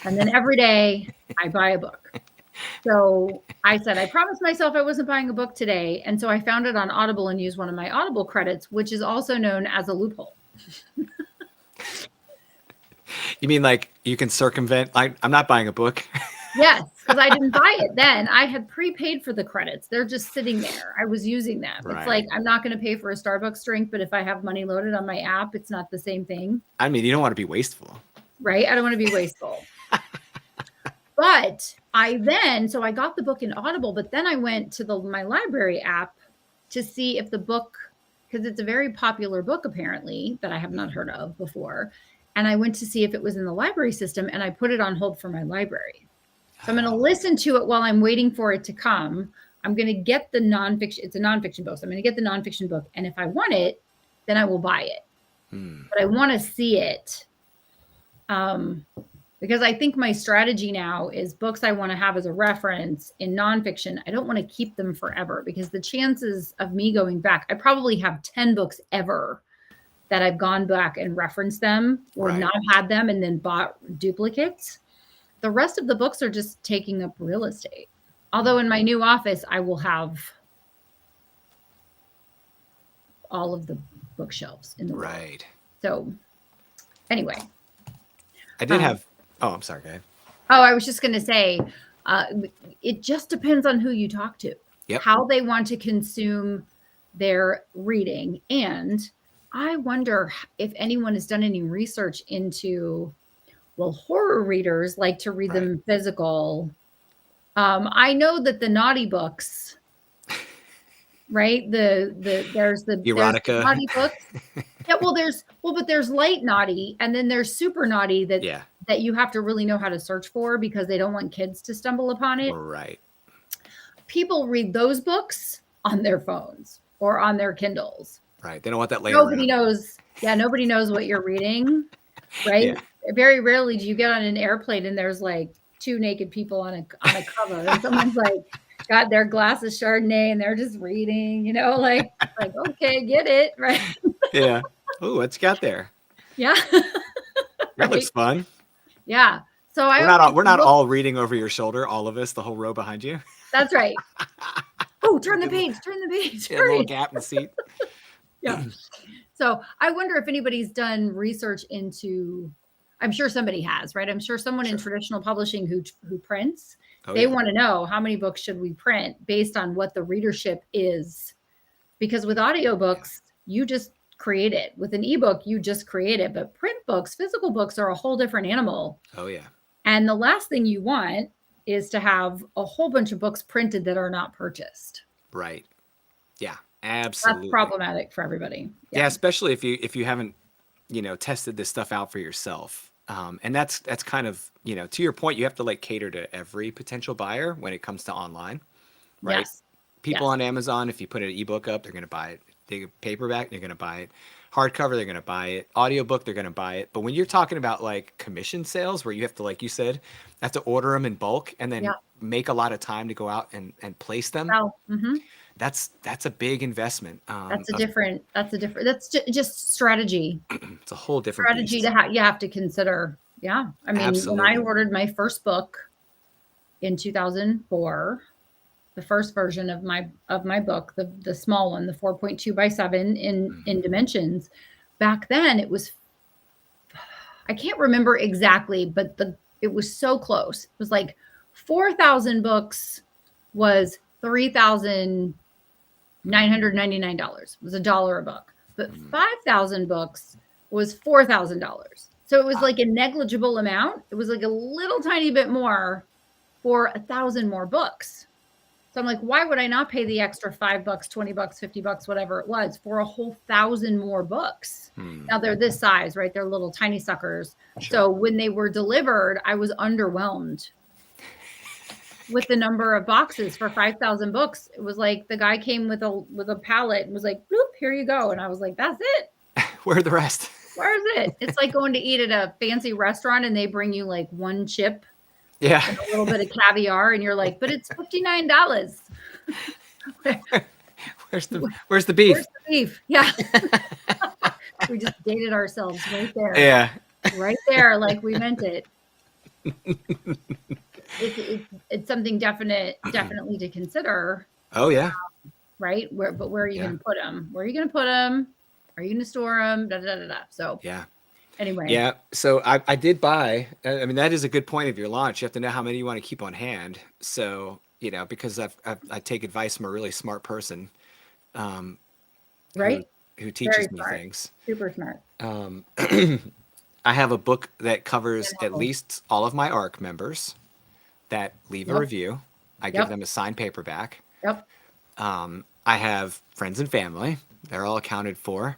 And then every day I buy a book. So I said, I promised myself I wasn't buying a book today. And so I found it on Audible and used one of my Audible credits, which is also known as a loophole. You mean like you can circumvent, like, I'm not buying a book? Yes, because I didn't buy it then. I had prepaid for the credits. They're just sitting there. I was using them. Right. It's like, I'm not going to pay for a Starbucks drink, but if I have money loaded on my app, it's not the same thing. I mean, you don't want to be wasteful. Right? I don't want to be wasteful. But I got the book in Audible, but then I went to my library app to see if the book, because it's a very popular book apparently that I have not heard of before. And I went to see if it was in the library system, and I put it on hold for my library. So I'm going to listen to it while I'm waiting for it to come. I'm going to get the nonfiction. It's a nonfiction book. So I'm going to get the nonfiction book. And if I want it, then I will buy it. But I want to see it. Because I think my strategy now is books I want to have as a reference in nonfiction. I don't want to keep them forever because the chances of me going back, I probably have 10 books ever that I've gone back and referenced them or not had them and then bought duplicates. The rest of the books are just taking up real estate. Although in my new office, I will have all of the bookshelves in the world. Right. So anyway. I did have, I'm sorry, go ahead. Oh, I was just going to say, it just depends on who you talk to, how they want to consume their reading. And I wonder if anyone has done any research into, well, horror readers like to read them physical. I know that the naughty books, right? There's the erotica naughty books. Yeah, but there's light naughty, and then there's super naughty that you have to really know how to search for because they don't want kids to stumble upon it. Right. People read those books on their phones or on their Kindles. Right. They don't want that later. Nobody knows. Yeah, nobody knows what you're reading. Right. Yeah. Very rarely do you get on an airplane and there's like two naked people on a cover, and someone's like got their glass of Chardonnay and they're just reading. Like okay, get it, right? Yeah. Oh, what you got there? Yeah. That looks fun. Yeah. So we're not all reading over your shoulder, all of us, the whole row behind you. That's right. Oh, turn the page. Yeah, a little gap in the seat. Yeah. So I wonder if anybody's done research into, I'm sure somebody has, right? I'm sure someone in traditional publishing who prints, they want to know how many books should we print based on what the readership is. Because with audiobooks, you just create it. With an ebook, you just create it. But print books, physical books are a whole different animal. Oh, yeah. And the last thing you want is to have a whole bunch of books printed that are not purchased. Right. Yeah, absolutely. That's problematic for everybody. Yeah, especially if you haven't, tested this stuff out for yourself. And that's kind of, to your point, you have to like cater to every potential buyer when it comes to online, right? Yes. People on Amazon, if you put an ebook up, they're going to buy it. They paperback, they're going to buy it. Hardcover, they're going to buy it. Audiobook, they're going to buy it. But when you're talking about like commission sales where you have to, like you said, have to order them in bulk and then make a lot of time to go out and place them. Oh, mm-hmm. That's a big investment. That's just strategy. It's a whole different strategy you have to consider. Yeah. I mean, Absolutely. When I ordered my first book in 2004, the first version of my book, the small one, the 4.2 by 7 in dimensions, back then it was, I can't remember exactly, but it was so close. It was like 4,000 books was $3,999. It was $1 a book, but 5,000 books was $4,000. So it was like a negligible amount. It was like a little tiny bit more for 1,000 more books. So I'm like, why would I not pay the extra $5, $20, $50, whatever it was, for a whole 1,000 more books? Now they're this size, right? They're little tiny suckers. Sure. So when they were delivered, I was underwhelmed with the number of boxes for 5,000 books. It was like the guy came with a pallet and was like, bloop, here you go. And I was like, that's it. Where are the rest? Where is it? It's like going to eat at a fancy restaurant and they bring you like one chip Yeah. and a little bit of caviar, and you're like, but it's $59. Where's the beef? Where's the beef? Yeah. We just dated ourselves right there. Yeah. Right there, like we meant it. It's something definitely to consider. Oh yeah. Right? Where are you going to put them? Where are you going to put them? Are you going to store them? Da, da, da, da. So yeah. Anyway. Yeah. So I did buy, I mean, that is a good point of your launch. You have to know how many you want to keep on hand. So, you know, because I take advice from a really smart person, right? Who teaches Very me smart. things. Super smart. I have a book that covers at least all of my ARC members that leave a review. I give them a signed paperback. Yep. I have friends and family. They're all accounted for.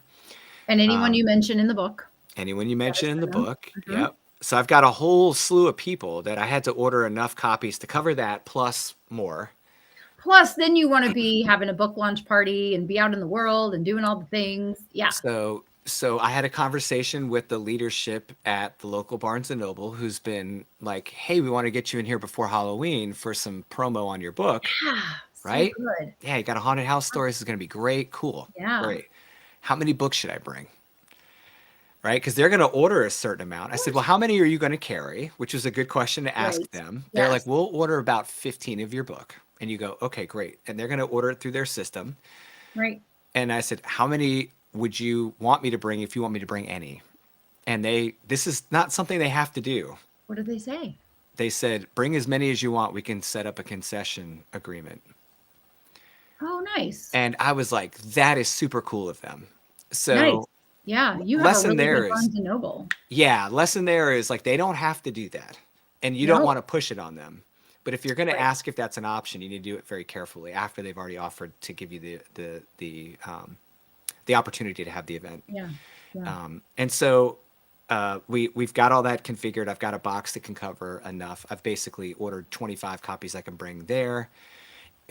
And anyone you mention in the book. Anyone you mention in the book. Mm-hmm. Yep. So I've got a whole slew of people that I had to order enough copies to cover that plus more. Plus, then you want to be having a book launch party and be out in the world and doing all the things. Yeah. So I had a conversation with the leadership at the local Barnes and Noble who's been like, hey, we want to get you in here before Halloween for some promo on your book. Yeah. Right? So good. Yeah, you got a haunted house story. This is going to be great. Cool. Yeah. Great. How many books should I bring? Right? Because they're going to order a certain amount. I said, well, how many are you going to carry? Which was a good question to ask them. They're like, we'll order about 15 of your book. And you go, okay, great. And they're going to order it through their system. Right. And I said, how many would you want me to bring if you want me to bring any? And this is not something they have to do. What did they say? They said, bring as many as you want. We can set up a concession agreement. Oh, nice. And I was like, that is super cool of them. So nice. Yeah, you have a really good Barnes and Noble. Yeah, lesson there is like they don't have to do that. And you don't want to push it on them. But if you're going to ask if that's an option, you need to do it very carefully after they've already offered to give you the opportunity to have the event. Yeah. And so we've got all that configured. I've got a box that can cover enough. I've basically ordered 25 copies I can bring there.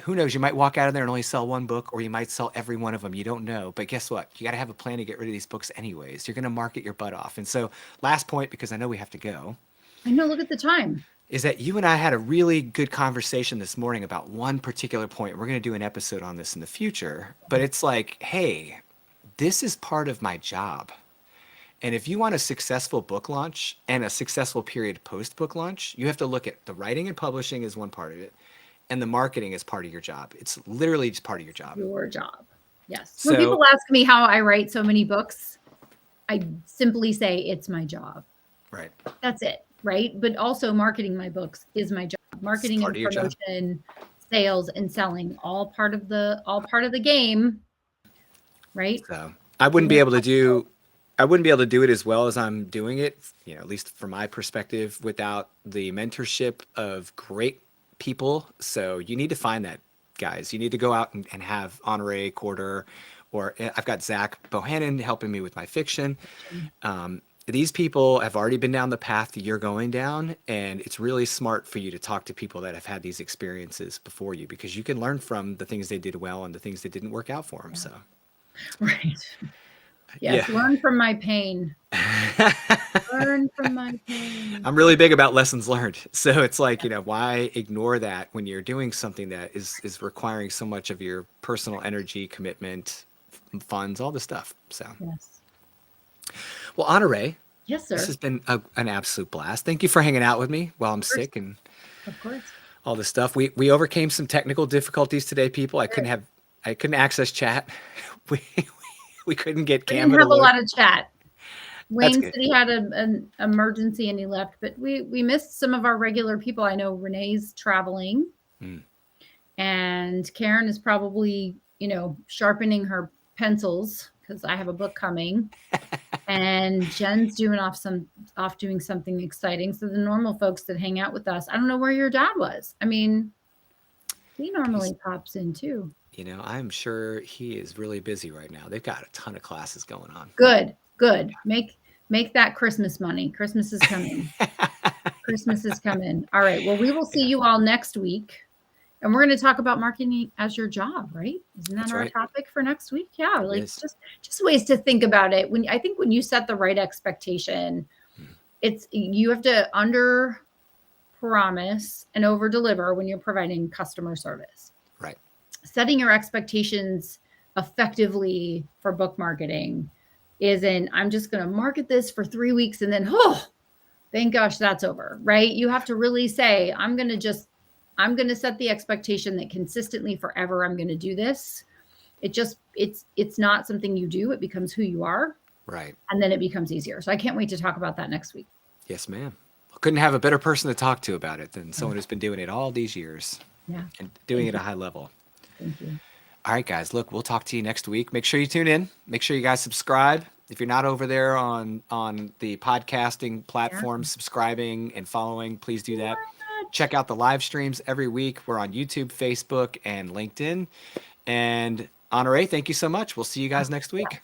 Who knows? You might walk out of there and only sell one book, or you might sell every one of them. You don't know. But guess what? You got to have a plan to get rid of these books anyways. You're going to market your butt off. And so last point, because I know we have to go. I know. Look at the time. Is that you and I had a really good conversation this morning about one particular point. We're going to do an episode on this in the future. But it's like, hey, this is part of my job. And if you want a successful book launch and a successful period post-book launch, you have to look at the writing and publishing is one part of it. And the marketing is part of your job. It's literally just part of your job. Your job. Yes. When people ask me how I write so many books, I simply say it's my job. Right. That's it. Right. But also marketing my books is my job. Marketing and promotion, sales and selling, all part of the game. Right. So I wouldn't be able to do it as well as I'm doing it, at least from my perspective, without the mentorship of great people. So you need to find that, guys. You need to go out and have Honoré Quarter, or I've got Zach Bohannon helping me with my fiction. These people have already been down the path that you're going down, and it's really smart for you to talk to people that have had these experiences before you, because you can learn from the things they did well and the things that didn't work out for them. So right. Yes, learn from my pain. Learn from my pain. I'm really big about lessons learned. So it's like, why ignore that when you're doing something that is requiring so much of your personal energy, commitment, funds, all this stuff. So, yes. Well, Honoré. Yes, sir. This has been an absolute blast. Thank you for hanging out with me while I'm sick and of course all this stuff. We overcame some technical difficulties today, people. I couldn't access chat. We couldn't get Cam. We didn't have a lot of chat. Wayne said he had an emergency and he left, but we missed some of our regular people. I know Renee's traveling, and Karen is probably sharpening her pencils because I have a book coming, and Jen's doing off doing something exciting. So the normal folks that hang out with us, I don't know where your dad was. I mean, He normally pops in too. You know, I'm sure he is really busy right now. They've got a ton of classes going on. Good, good. Make that Christmas money. Christmas is coming. Christmas is coming. All right. Well, we will see you all next week. And we're going to talk about marketing as your job, right? Isn't that That's our right. topic for next week? Yeah, It like is. just ways to think about it. When I think when you set the right expectation, it's you have to under promise and over deliver when you're providing customer service. Right. Setting your expectations effectively for book marketing isn't I'm just going to market this for 3 weeks and then thank gosh that's over, right? You have to really say I'm going to set the expectation that consistently forever I'm going to do this. It's not something you do, it becomes who you are. Right. And then it becomes easier. So I can't wait to talk about that next week. Yes, ma'am. Couldn't have a better person to talk to about it than someone who's been doing it all these years. Yeah. And doing it at a high level. Thank you. All right, guys. Look, we'll talk to you next week. Make sure you tune in. Make sure you guys subscribe. If you're not over there on the podcasting platform, subscribing and following, please do that. Check out the live streams every week. We're on YouTube, Facebook, and LinkedIn. And Honore, thank you so much. We'll see you guys next week.